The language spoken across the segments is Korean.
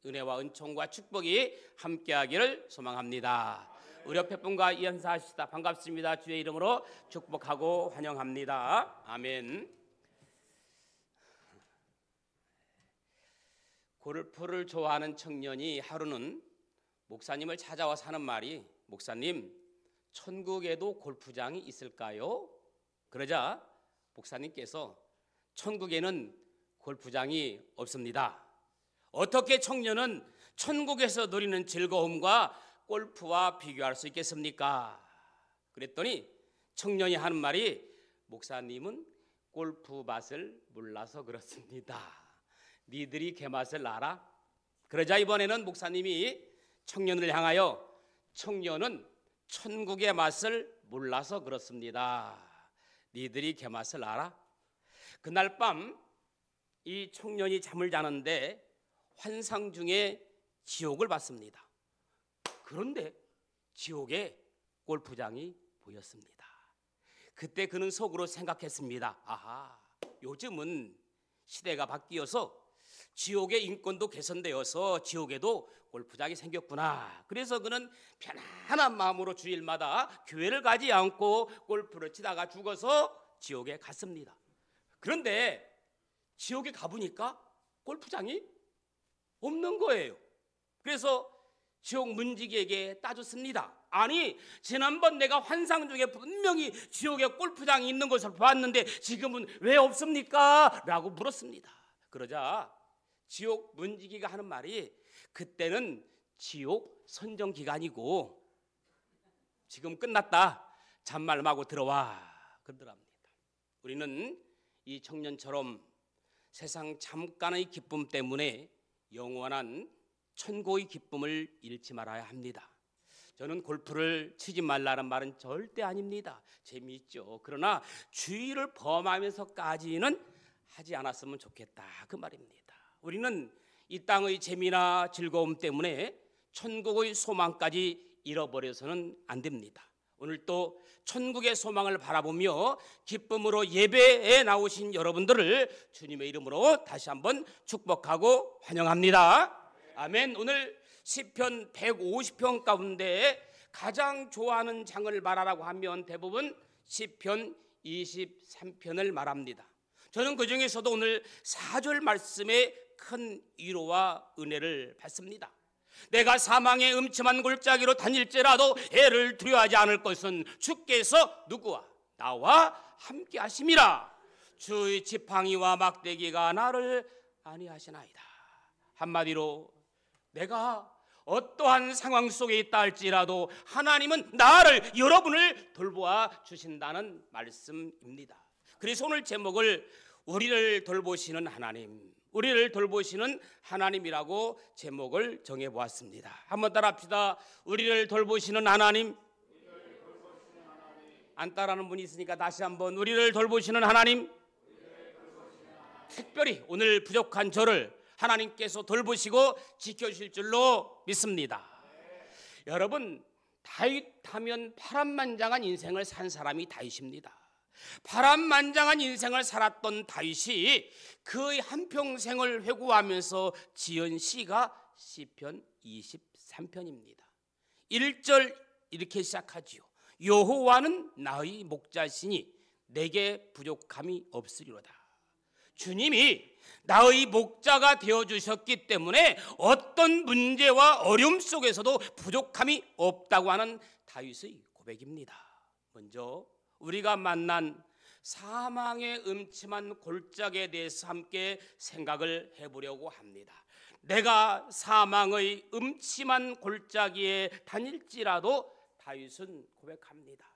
은혜와 은총과 축복이 함께하기를 소망합니다. 우리 옆에 분과 인사하시다 반갑습니다. 주의 이름으로 축복하고 환영합니다. 아멘. 골프를 좋아하는 청년이 하루는 목사님을 찾아와서 하는 말이, 목사님, 천국에도 골프장이 있을까요? 그러자 목사님께서 천국에는 골프장이 없습니다. 어떻게 청년은 천국에서 누리는 즐거움과 골프와 비교할 수 있겠습니까? 그랬더니 청년이 하는 말이, 목사님은 골프 맛을 몰라서 그렇습니다. 니들이 개 맛을 알아? 그러자 이번에는 목사님이 청년을 향하여, 청년은 천국의 맛을 몰라서 그렇습니다. 니들이 개 맛을 알아? 그날 밤 이 청년이 잠을 자는데 환상 중에 지옥을 봤습니다. 그런데 지옥에 골프장이 보였습니다. 그때 그는 속으로 생각했습니다. 아하, 요즘은 시대가 바뀌어서 지옥의 인권도 개선되어서 지옥에도 골프장이 생겼구나. 그래서 그는 편안한 마음으로 주일마다 교회를 가지 않고 골프를 치다가 죽어서 지옥에 갔습니다. 그런데 지옥에 가보니까 골프장이 없는 거예요. 그래서 지옥 문지기에게 따졌습니다. 아니, 지난번 내가 환상 중에 분명히 지옥에 골프장이 있는 것을 봤는데 지금은 왜 없습니까? 라고 물었습니다. 그러자 지옥 문지기가 하는 말이, 그때는 지옥 선정 기간이고 지금 끝났다. 잔말하고 들어와. 그러더랍니다. 우리는 이 청년처럼 세상 잠깐의 기쁨 때문에 영원한 천국의 기쁨을 잃지 말아야 합니다. 저는 골프를 치지 말라는 말은 절대 아닙니다. 재미있죠. 그러나 주의를 범하면서까지는 하지 않았으면 좋겠다, 그 말입니다. 우리는 이 땅의 재미나 즐거움 때문에 천국의 소망까지 잃어버려서는 안 됩니다. 오늘 또 천국의 소망을 바라보며 기쁨으로 예배에 나오신 여러분들을 주님의 이름으로 다시 한번 축복하고 환영합니다. 아멘. 오늘 시편 150편 가운데 가장 좋아하는 장을 말하라고 하면 대부분 시편 23편을 말합니다. 저는 그 중에서도 오늘 4절 말씀에 큰 위로와 은혜를 받습니다. 내가 사망의 음침한 골짜기로 다닐지라도 애를 두려워하지 않을 것은 주께서 누구와 나와 함께 하심이라. 주의 지팡이와 막대기가 나를 안위하시나이다. 한마디로 내가 어떠한 상황 속에 있다 할지라도 하나님은 나를, 여러분을 돌보아 주신다는 말씀입니다. 그래서 오늘 제목을 우리를 돌보시는 하나님, 우리를 돌보시는 하나님이라고 제목을 정해보았습니다. 한번 따라합시다. 우리를 돌보시는 하나님. 안 따라하는 분이 있으니까 다시 한번, 우리를 돌보시는 하나님. 특별히 오늘 부족한 저를 하나님께서 돌보시고 지켜주실 줄로 믿습니다. 여러분, 다윗하면 파란만장한 인생을 산 사람이 다윗입니다. 파란만장한 인생을 살았던 다윗이 그의 한평생을 회고하면서 지은 시가 시편 23편입니다. 1절 이렇게 시작하지요. 여호와는 나의 목자시니 내게 부족함이 없으리로다. 주님이 나의 목자가 되어주셨기 때문에 어떤 문제와 어려움 속에서도 부족함이 없다고 하는 다윗의 고백입니다. 먼저 우리가 만난 사망의 음침한 골짜기에 대해서 함께 생각을 해보려고 합니다. 내가 사망의 음침한 골짜기에 다닐지라도 다윗은 고백합니다.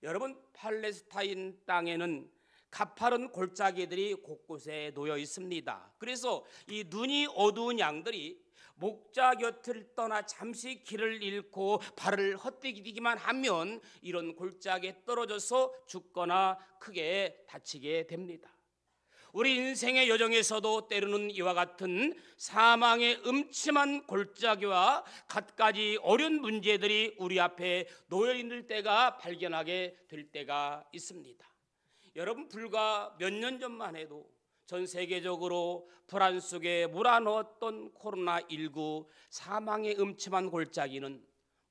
여러분, 팔레스타인 땅에는 가파른 골짜기들이 곳곳에 놓여 있습니다. 그래서 이 눈이 어두운 양들이 목자 곁을 떠나 잠시 길을 잃고 발을 헛디디기만 하면 이런 골짜기에 떨어져서 죽거나 크게 다치게 됩니다. 우리 인생의 여정에서도 때로는 이와 같은 사망의 음침한 골짜기와 갖가지 어려운 문제들이 우리 앞에 놓여 있는 때가 발견하게 될 때가 있습니다. 여러분, 불과 몇 년 전만 해도 전 세계적으로 불안 속에 몰아넣었던 코로나19 사망의 음침한 골짜기는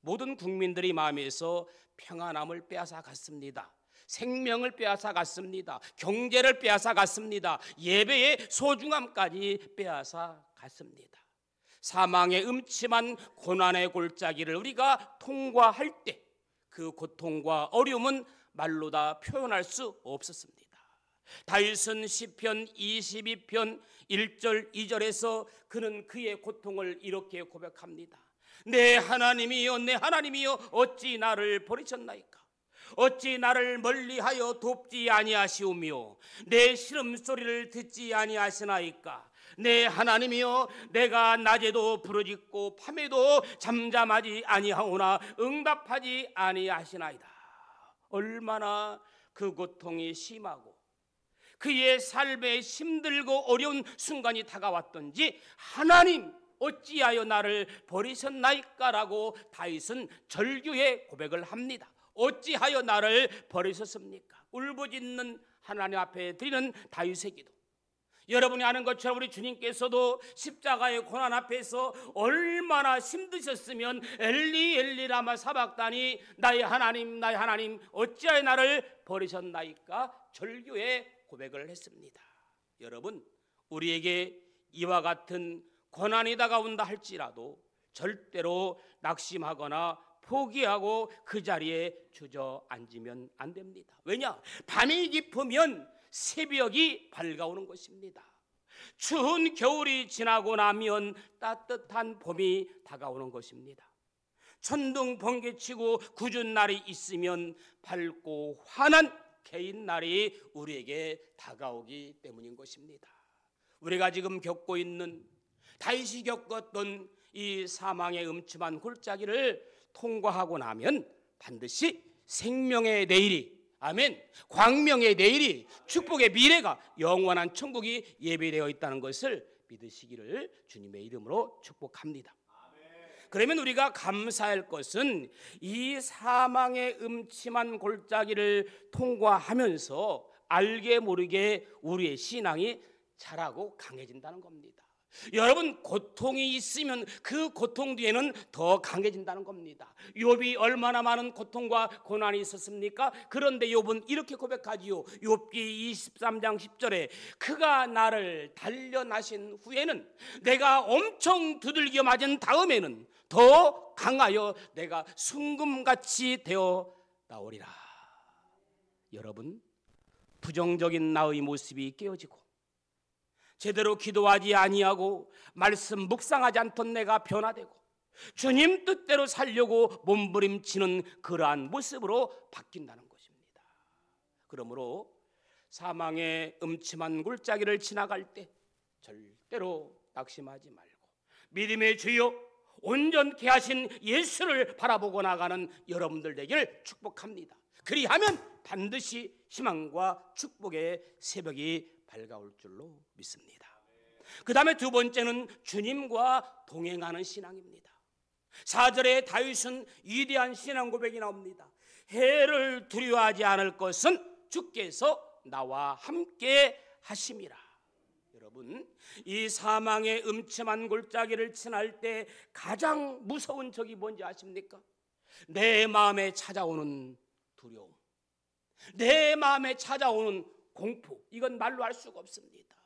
모든 국민들의 마음에서 평안함을 빼앗아 갔습니다. 생명을 빼앗아 갔습니다. 경제를 빼앗아 갔습니다. 예배의 소중함까지 빼앗아 갔습니다. 사망의 음침한 고난의 골짜기를 우리가 통과할 때 그 고통과 어려움은 말로 다 표현할 수 없었습니다. 다윗은 시편 22편 1절 2절에서 그는 그의 고통을 이렇게 고백합니다. 내 하나님이여 내 하나님이여 어찌 나를 버리셨나이까. 어찌 나를 멀리하여 돕지 아니하시오며 내 시름소리를 듣지 아니하시나이까. 내 하나님이여 내가 낮에도 부르짖고 밤에도 잠잠하지 아니하오나 응답하지 아니하시나이다. 얼마나 그 고통이 심하고 그의 삶에 힘들고 어려운 순간이 다가왔던지 하나님 어찌하여 나를 버리셨나이까라고 다윗은 절규의 고백을 합니다. 어찌하여 나를 버리셨습니까? 울부짖는 하나님 앞에 드리는 다윗의 기도. 여러분이 아는 것처럼 우리 주님께서도 십자가의 고난 앞에서 얼마나 힘드셨으면 엘리 엘리 라마 사박다니 나의 하나님 나의 하나님 어찌하여 나를 버리셨나이까 절규의 고백을 했습니다. 여러분, 우리에게 이와 같은 고난이 다가온다 할지라도 절대로 낙심하거나 포기하고 그 자리에 주저앉으면 안 됩니다. 왜냐? 밤이 깊으면 새벽이 밝아오는 것입니다. 추운 겨울이 지나고 나면 따뜻한 봄이 다가오는 것입니다. 천둥 번개치고 궂은 날이 있으면 밝고 환한 개인 날이 우리에게 다가오기 때문인 것입니다. 우리가 지금 겪고 있는 다윗이 겪었던 이 사망의 음침한 골짜기를 통과하고 나면 반드시 생명의 내일이 아멘 광명의 내일이 축복의 미래가 영원한 천국이 예비되어 있다는 것을 믿으시기를 주님의 이름으로 축복합니다. 그러면 우리가 감사할 것은 이 사망의 음침한 골짜기를 통과하면서 알게 모르게 우리의 신앙이 자라고 강해진다는 겁니다. 여러분, 고통이 있으면 그 고통 뒤에는 더 강해진다는 겁니다. 욥이 얼마나 많은 고통과 고난이 있었습니까? 그런데 욥은 이렇게 고백하지요. 욥기 23장 10절에 그가 나를 단련하신 후에는 내가 엄청 두들겨 맞은 다음에는 더 강하여 내가 순금같이 되어 나오리라. 여러분, 부정적인 나의 모습이 깨어지고 제대로 기도하지 아니하고 말씀 묵상하지 않던 내가 변화되고 주님 뜻대로 살려고 몸부림치는 그러한 모습으로 바뀐다는 것입니다. 그러므로 사망의 음침한 골짜기를 지나갈 때 절대로 낙심하지 말고 믿음의 주여 온전케 하신 예수를 바라보고 나가는 여러분들 되기를 축복합니다. 그리하면 반드시 희망과 축복의 새벽이 밝아올 줄로 믿습니다. 그 다음에 두 번째는 주님과 동행하는 신앙입니다. 4절에 다윗은 위대한 신앙 고백이 나옵니다. 해를 두려워하지 않을 것은 주께서 나와 함께 하심이라. 여러분, 이 사망의 음침한 골짜기를 지날 때 가장 무서운 적이 뭔지 아십니까? 내 마음에 찾아오는 두려움, 내 마음에 찾아오는 공포, 이건 말로 할 수가 없습니다.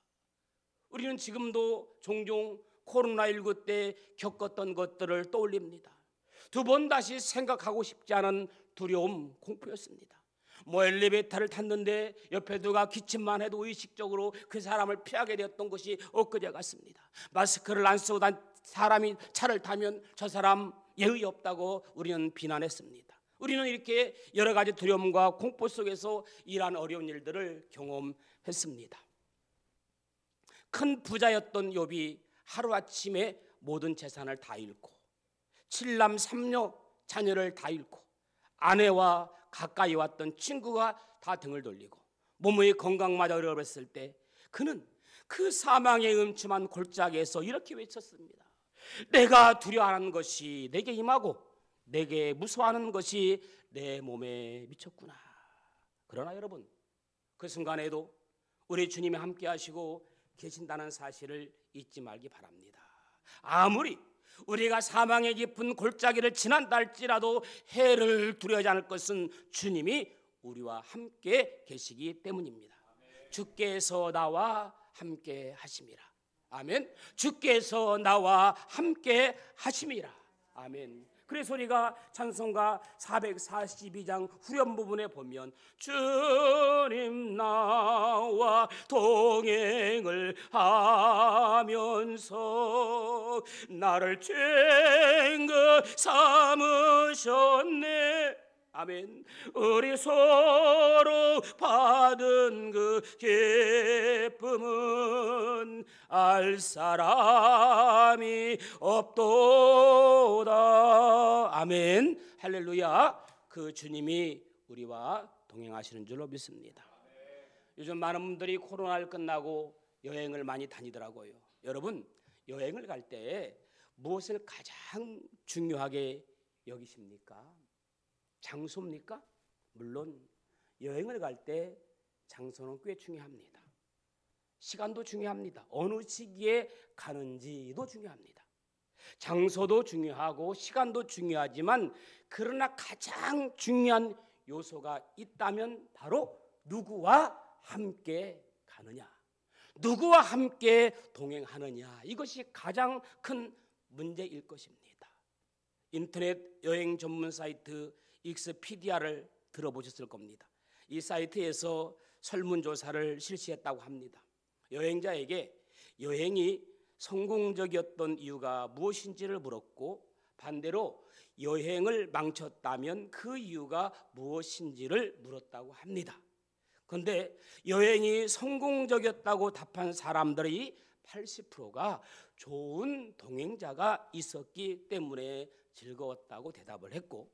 우리는 지금도 종종 코로나19 때 겪었던 것들을 떠올립니다. 두 번 다시 생각하고 싶지 않은 두려움, 공포였습니다. 엘리베이터를 탔는데 옆에 누가 기침만 해도 의식적으로 그 사람을 피하게 되었던 것이 엊그제 같습니다. 마스크를 안 쓰고 사람이 차를 타면 저 사람 예의 없다고 우리는 비난했습니다. 우리는 이렇게 여러 가지 두려움과 공포 속에서 이러한 어려운 일들을 경험했습니다. 큰 부자였던 욥이 하루아침에 모든 재산을 다 잃고 7남 3녀 자녀를 다 잃고 아내와 가까이 왔던 친구가 다 등을 돌리고 몸의 건강마저 잃어버렸을 때 그는 그 사망의 음침한 골짜기에서 이렇게 외쳤습니다. 내가 두려워하는 것이 내게 임하고 내게 무서워하는 것이 내 몸에 미쳤구나. 그러나 여러분, 그 순간에도 우리 주님이 함께 하시고 계신다는 사실을 잊지 말기 바랍니다. 아무리 우리가 사망의 깊은 골짜기를 지난다 할지라도 해를 두려워하지 않을 것은 주님이 우리와 함께 계시기 때문입니다. 주께서 나와 함께 하심이라. 아멘. 주께서 나와 함께 하심이라. 아멘. 그래서 우리가 찬송가 442장 후렴 부분에 보면 주님 나와 동행을 하면서 나를 쟁그 삼으셨네. 아멘. 우리 서로 받은 그 기쁨은 알 사람이 없도다. 아멘. 할렐루야. 그 주님이 우리와 동행하시는 줄로 믿습니다. 요즘 많은 분들이 코로나를 끝나고 여행을 많이 다니더라고요. 여러분, 여행을 갈 때 무엇을 가장 중요하게 여기십니까? 장소입니까? 물론 여행을 갈 때 장소는 꽤 중요합니다. 시간도 중요합니다. 어느 시기에 가는지도 중요합니다. 장소도 중요하고 시간도 중요하지만 그러나 가장 중요한 요소가 있다면 바로 누구와 함께 가느냐, 누구와 함께 동행하느냐, 이것이 가장 큰 문제일 것입니다. 인터넷 여행 전문 사이트 익스피디아를 들어보셨을 겁니다. 이 사이트에서 설문조사를 실시했다고 합니다. 여행자에게 여행이 성공적이었던 이유가 무엇인지를 물었고, 반대로 여행을 망쳤다면 그 이유가 무엇인지를 물었다고 합니다. 그런데 여행이 성공적이었다고 답한 사람들이 80%가 좋은 동행자가 있었기 때문에 즐거웠다고 대답을 했고,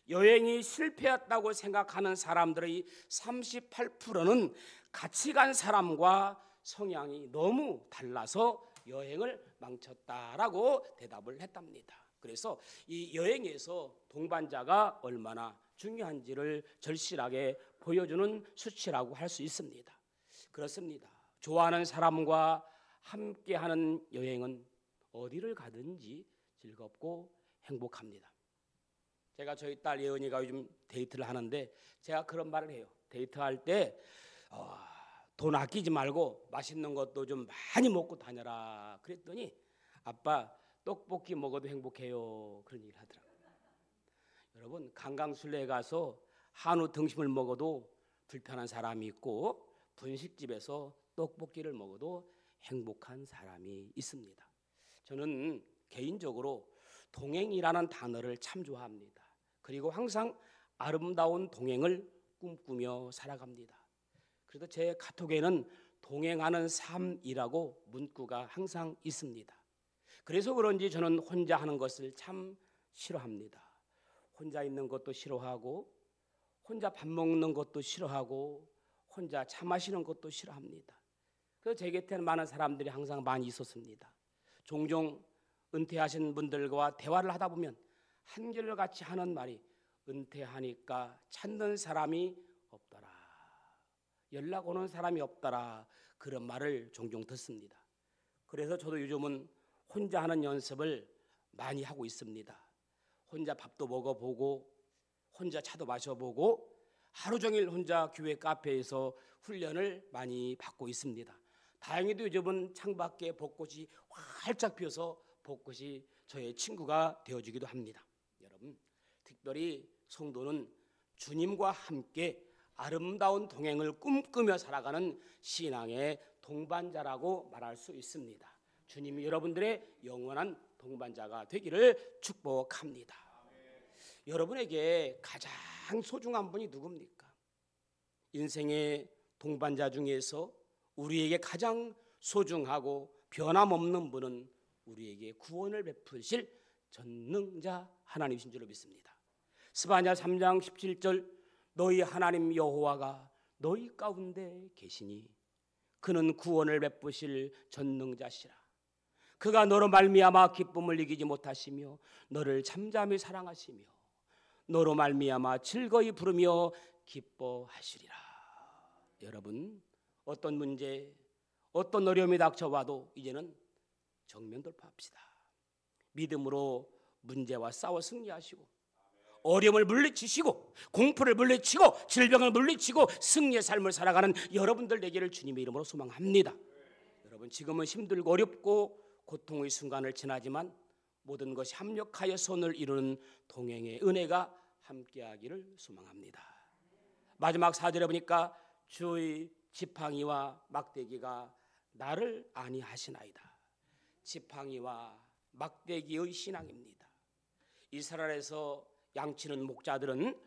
여행이 실패했다고 생각하는 사람들의 38%는 같이 간 사람과 성향이 너무 달라서 여행을 망쳤다라고 대답을 했답니다. 그래서 이 여행에서 동반자가 얼마나 중요한지를 절실하게 보여주는 수치라고 할 수 있습니다. 그렇습니다. 좋아하는 사람과 함께하는 여행은 어디를 가든지 즐겁고 행복합니다. 제가 저희 딸 예은이가 요즘 데이트를 하는데 제가 그런 말을 해요. 데이트할 때 돈 아끼지 말고 맛있는 것도 좀 많이 먹고 다녀라. 그랬더니 아빠 떡볶이 먹어도 행복해요. 그런 얘기를 하더라고요. 여러분, 강강술래에 가서 한우 등심을 먹어도 불편한 사람이 있고 분식집에서 떡볶이를 먹어도 행복한 사람이 있습니다. 저는 개인적으로 동행이라는 단어를 참 좋아합니다. 그리고 항상 아름다운 동행을 꿈꾸며 살아갑니다. 그래서 제 카톡에는 동행하는 삶이라고 문구가 항상 있습니다. 그래서 그런지 저는 혼자 하는 것을 참 싫어합니다. 혼자 있는 것도 싫어하고, 혼자 밥 먹는 것도 싫어하고, 혼자 차 마시는 것도 싫어합니다. 그래서 제 곁에는 많은 사람들이 항상 많이 있었습니다. 종종 은퇴하신 분들과 대화를 하다 보면 한결같이 하는 말이 은퇴하니까 찾는 사람이 없더라, 연락 오는 사람이 없더라, 그런 말을 종종 듣습니다. 그래서 저도 요즘은 혼자 하는 연습을 많이 하고 있습니다. 혼자 밥도 먹어보고 혼자 차도 마셔보고 하루 종일 혼자 교회 카페에서 훈련을 많이 받고 있습니다. 다행히도 요즘은 창밖에 벚꽃이 활짝 피어서 벚꽃이 저의 친구가 되어주기도 합니다. 여러분, 특별히 성도는 주님과 함께 아름다운 동행을 꿈꾸며 살아가는 신앙의 동반자라고 말할 수 있습니다. 주님이 여러분들의 영원한 동반자가 되기를 축복합니다. 여러분에게 가장 소중한 분이 누굽니까? 인생의 동반자 중에서 우리에게 가장 소중하고 변함없는 분은 우리에게 구원을 베푸실 전능자 하나님이신 줄로 믿습니다. 스바냐 3장 17절, 너희 하나님 여호와가 너희 가운데 계시니 그는 구원을 베푸실 전능자시라. 그가 너로 말미암아 기쁨을 이기지 못하시며 너를 잠잠히 사랑하시며 너로 말미암아 즐거이 부르며 기뻐하시리라. 여러분, 어떤 문제, 어떤 어려움이 닥쳐와도 이제는 정면 돌파합시다. 믿음으로 문제와 싸워 승리하시고 어려움을 물리치시고 공포를 물리치고 질병을 물리치고 승리의 삶을 살아가는 여러분들 되기를 주님의 이름으로 소망합니다. 여러분, 지금은 힘들고 어렵고 고통의 순간을 지나지만 모든 것이 합력하여 선을 이루는 동행의 은혜가 함께하기를 소망합니다. 마지막 4절에 보니까 주의 지팡이와 막대기가 나를 안위하시나이다. 지팡이와 막대기의 신앙입니다. 이스라엘에서 양치는 목자들은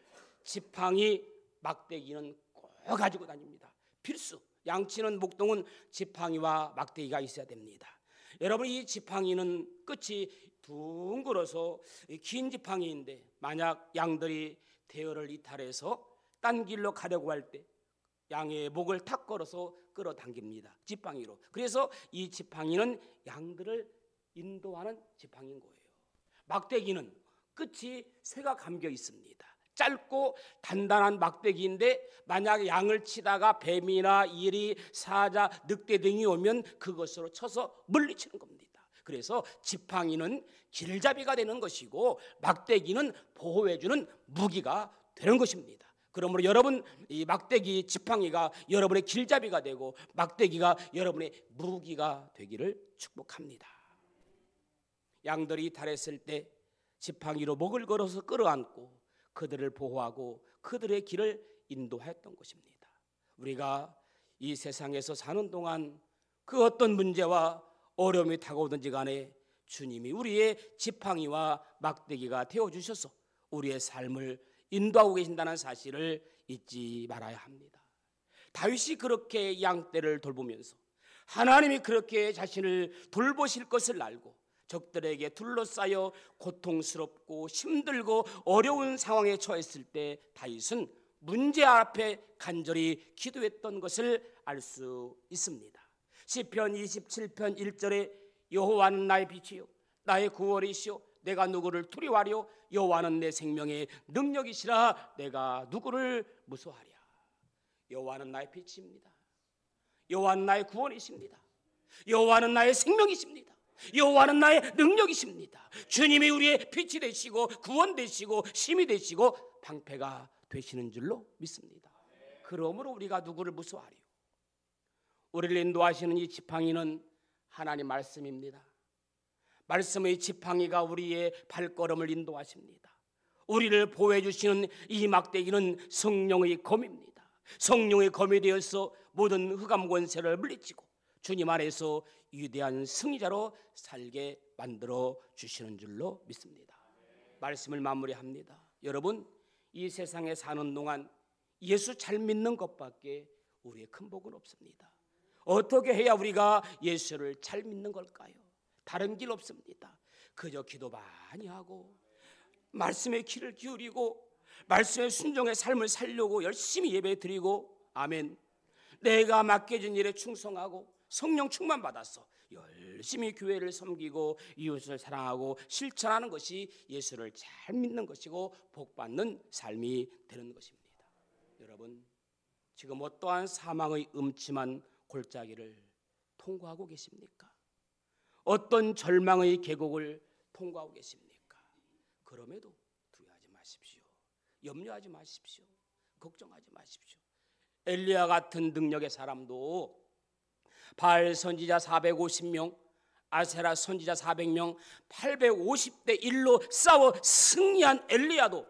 지팡이, 막대기는 꼭 가지고 다닙니다. 필수. 양치는 목동은 지팡이와 막대기가 있어야 됩니다. 여러분, 이 지팡이는 끝이 둥글어서 긴 지팡이인데 만약 양들이 대열을 이탈해서 딴 길로 가려고 할 때 양의 목을 탁 걸어서 끌어당깁니다. 지팡이로. 그래서 이 지팡이는 양들을 인도하는 지팡이인 거예요. 막대기는 끝이 쇠가 감겨 있습니다. 짧고 단단한 막대기인데 만약 양을 치다가 뱀이나 이리, 사자, 늑대 등이 오면 그것으로 쳐서 물리치는 겁니다. 그래서 지팡이는 길잡이가 되는 것이고 막대기는 보호해주는 무기가 되는 것입니다. 그러므로 여러분, 이 막대기, 지팡이가 여러분의 길잡이가 되고 막대기가 여러분의 무기가 되기를 축복합니다. 양들이 이탈했을 때 지팡이로 목을 걸어서 끌어안고 그들을 보호하고 그들의 길을 인도했던 것입니다. 우리가 이 세상에서 사는 동안 그 어떤 문제와 어려움이 다가오든지 간에 주님이 우리의 지팡이와 막대기가 되어주셔서 우리의 삶을 인도하고 계신다는 사실을 잊지 말아야 합니다. 다윗이 그렇게 양떼를 돌보면서 하나님이 그렇게 자신을 돌보실 것을 알고 적들에게 둘러싸여 고통스럽고 힘들고 어려운 상황에 처했을 때 다윗은 문제 앞에 간절히 기도했던 것을 알 수 있습니다. 시편 27편 1절에 여호와는 나의 빛이요 나의 구원이시요 내가 누구를 두려워하려 여호와는 내 생명의 능력이시라 내가 누구를 무서워하랴. 여호와는 나의 빛입니다. 여호와는 나의 구원이십니다. 여호와는 나의 생명이십니다. 여호와는 나의 능력이십니다. 주님이 우리의 빛이 되시고 구원 되시고 힘이 되시고 방패가 되시는 줄로 믿습니다. 그러므로 우리가 누구를 무서워하리요? 우리를 인도하시는 이 지팡이는 하나님 말씀입니다. 말씀의 지팡이가 우리의 발걸음을 인도하십니다. 우리를 보호해 주시는 이 막대기는 성령의 검입니다. 성령의 검이 되어서 모든 흑암 권세를 물리치고 주님 안에서 위대한 승리자로 살게 만들어 주시는 줄로 믿습니다. 말씀을 마무리합니다. 여러분, 이 세상에 사는 동안 예수 잘 믿는 것밖에 우리의 큰 복은 없습니다. 어떻게 해야 우리가 예수를 잘 믿는 걸까요? 다른 길 없습니다. 그저 기도 많이 하고 말씀에 귀를 기울이고 말씀에 순종의 삶을 살려고 열심히 예배 드리고 아멘. 내가 맡겨진 일에 충성하고 성령 충만 받아서 열심히 교회를 섬기고 이웃을 사랑하고 실천하는 것이 예수를 잘 믿는 것이고 복받는 삶이 되는 것입니다. 여러분, 지금 어떠한 사망의 음침한 골짜기를 통과하고 계십니까? 어떤 절망의 계곡을 통과하고 계십니까? 그럼에도 두려워하지 마십시오. 염려하지 마십시오. 걱정하지 마십시오. 엘리야 같은 능력의 사람도 바알 선지자 450명, 아세라 선지자 400명, 850대 1로 싸워 승리한 엘리야도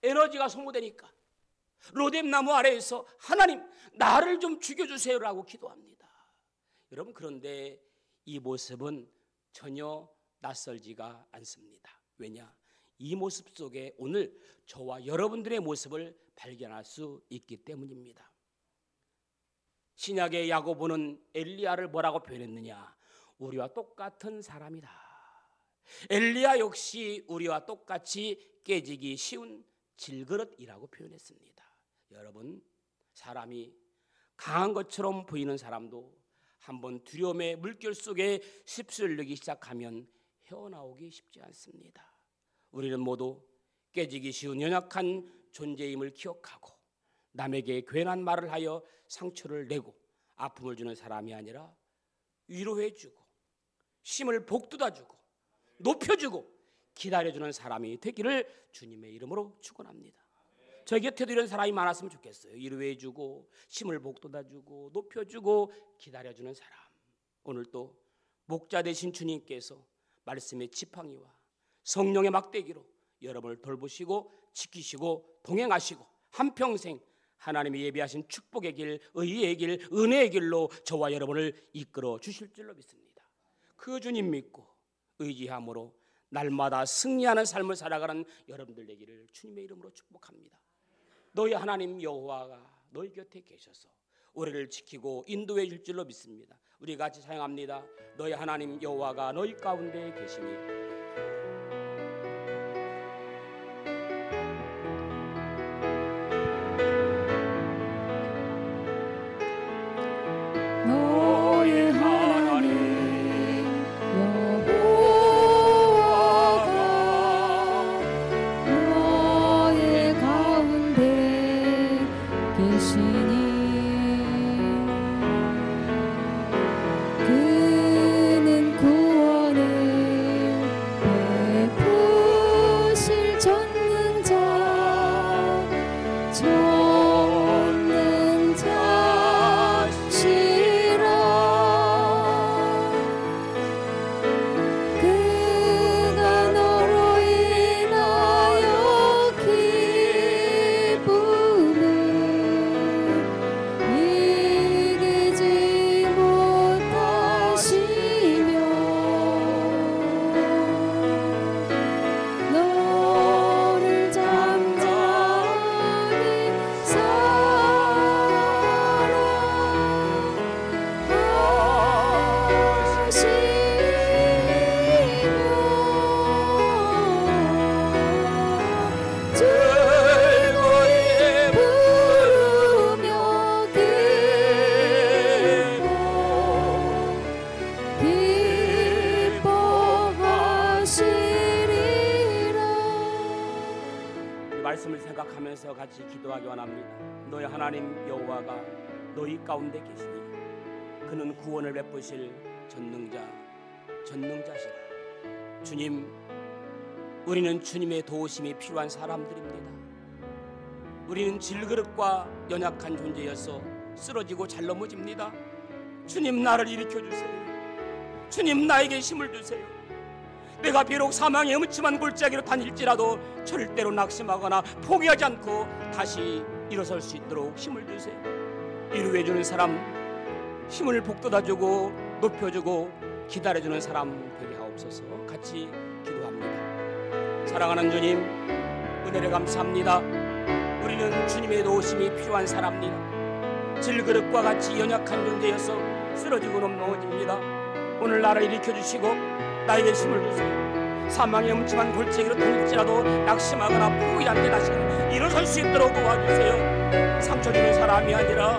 에너지가 소모되니까 로뎀나무 아래에서 하나님 나를 좀 죽여주세요라고 기도합니다. 여러분, 그런데 이 모습은 전혀 낯설지가 않습니다. 왜냐? 이 모습 속에 오늘 저와 여러분들의 모습을 발견할 수 있기 때문입니다. 신약의 야고보는 엘리야를 뭐라고 표현했느냐? 우리와 똑같은 사람이다. 엘리야 역시 우리와 똑같이 깨지기 쉬운 질그릇이라고 표현했습니다. 여러분, 사람이 강한 것처럼 보이는 사람도 한번 두려움의 물결 속에 휩쓸리기 시작하면 헤어나오기 쉽지 않습니다. 우리는 모두 깨지기 쉬운 연약한 존재임을 기억하고 남에게 괜한 말을 하여 상처를 내고 아픔을 주는 사람이 아니라 위로해주고 힘을 복돋아주고 높여주고 기다려주는 사람이 되기를 주님의 이름으로 축원합니다. 저희 곁에도 이런 사람이 많았으면 좋겠어요. 위로해주고 힘을 복돋아주고 높여주고 기다려주는 사람. 오늘 또 목자 되신 주님께서 말씀의 지팡이와 성령의 막대기로 여러분을 돌보시고 지키시고 동행하시고 한평생 하나님이 예비하신 축복의 길, 의의 길, 은혜의 길로 저와 여러분을 이끌어 주실 줄로 믿습니다. 그 주님 믿고 의지함으로 날마다 승리하는 삶을 살아가는 여러분들 되기를 주님의 이름으로 축복합니다. 너희 하나님 여호와가 너희 곁에 계셔서 우리를 지키고 인도해 줄 줄로 믿습니다. 우리 같이 사용합니다. 너희 하나님 여호와가 너희 가운데 계시니 말씀을 생각하면서 같이 기도하기 원합니다. 너희 하나님 여호와가 너희 가운데 계시니 그는 구원을 베푸실 전능자시라. 주님, 우리는 주님의 도우심이 필요한 사람들입니다. 우리는 질그릇과 연약한 존재여서 쓰러지고 잘 넘어집니다. 주님, 나를 일으켜주세요. 주님, 나에게 힘을 주세요. 내가 비록 사망의 음침한 골짜기로 다닐지라도 절대로 낙심하거나 포기하지 않고 다시 일어설 수 있도록 힘을 주세요. 위로해주는 사람, 힘을 복돋아주고 높여주고 기다려주는 사람 되게 하옵소서. 같이 기도합니다. 사랑하는 주님, 은혜를 감사합니다. 우리는 주님의 도우심이 필요한 사람입니다. 질그릇과 같이 연약한 존재여서 쓰러지고 넘어집니다. 오늘 나를 일으켜주시고 나에게 힘을 주세요. 사망의 음침한 골짜기로 다닐지라도 낙심하거나 포기하지 않게 다시 일어설 수 있도록 도와주세요. 상처 주는 사람이 아니라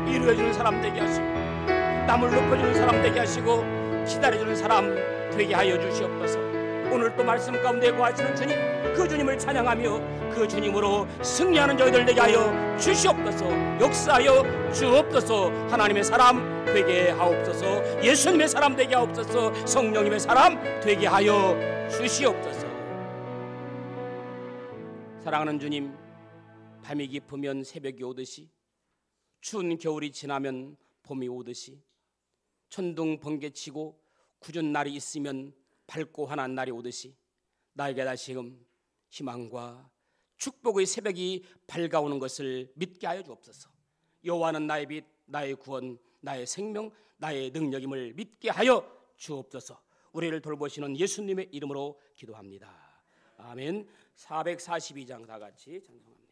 위로해주는 사람 되게 하시고 남을 높여주는 사람 되게 하시고 기다려주는 사람 되게 하여 주시옵소서. 오늘 또 말씀 가운데 거하시는 주님, 그 주님을 찬양하며 그 주님으로 승리하는 저희들 되게 하여 주시옵소서. 역사하여 주옵소서. 하나님의 사람 되게 하옵소서. 예수님의 사람 되게 하옵소서. 성령님의 사람 되게 하여 주시옵소서. 사랑하는 주님, 밤이 깊으면 새벽이 오듯이 추운 겨울이 지나면 봄이 오듯이 천둥 번개치고 굳은 날이 있으면 밝고 환한 날이 오듯이 나에게 다시금 희망과 축복의 새벽이 밝아오는 것을 믿게 하여 주옵소서. 여호와는 나의 빛, 나의 구원, 나의 생명, 나의 능력임을 믿게 하여 주옵소서. 우리를 돌보시는 예수님의 이름으로 기도합니다. 아멘. 442장 다 같이 찬송합니다.